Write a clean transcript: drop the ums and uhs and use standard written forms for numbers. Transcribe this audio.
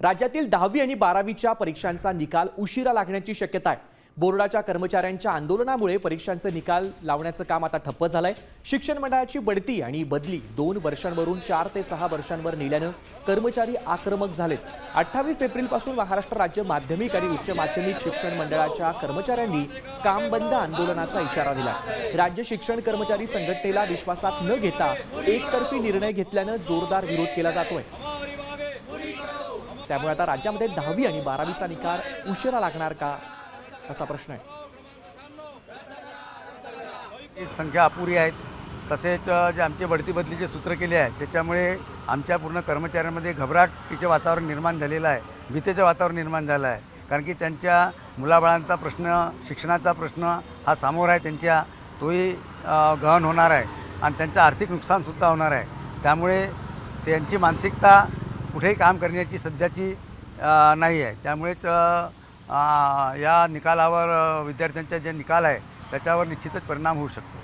राज्यातील 10वी आणि 12वीच्या परीक्षांचा निकाल उशिरा लागण्याची शक्यता आहे। बोर्डाच्या कर्मचाऱ्यांच्या आंदोलनामुळे परीक्षांचे निकाल लावण्याचं काम आता ठप्प झालंय। शिक्षण मंडळाची बढती आणि बदली 2 वर्षांवरून 4 ते 6 वर्षांवर नेल्यानं कर्मचारी आक्रमक झालेत। 28 एप्रिलपासून महाराष्ट्र राज्य माध्यमिक आणि उच्च माध्यमिक शिक्षण मंडळाच्या कर्मचाऱ्यांनी काम बंद आंदोलनाचा इशारा दिला। राज्य शिक्षण कर्मचारी संघटनेला विश्वासात न घेता एकतर्फी निर्णय घेतल्यानं जोरदार विरोध केला जातोय। त्यामुळे आता राज्यामध्ये 10वी आणि 12वीचा निकाल उशिरा लागणार का असा प्रश्न आहे। संख्या अपुरी आहेत, तसेच जे आमचे बढती बदलीचे सूत्र केले आहे त्याच्यामुळे आमच्या पूर्ण कर्मचाऱ्यांमध्ये घबराटीचे वातावरण निर्माण झालेलं आहे, भीतीचे वातावरण निर्माण झालं आहे। कारण की त्यांच्या मुलाबाळांचा प्रश्न, शिक्षणाचा प्रश्न हा समोर आहे, त्यांच्या तोही गहन होणार आहे आणि त्यांचं आर्थिक नुकसानसुद्धा होणार आहे। त्यामुळे त्यांची मानसिकता कुठेही काम करण्याची सध्याची नाही आहे। त्यामुळेच या निकालावर विद्यार्थ्यांचा जे निकाल आहे त्याच्यावर निश्चितच परिणाम होऊ शकतो।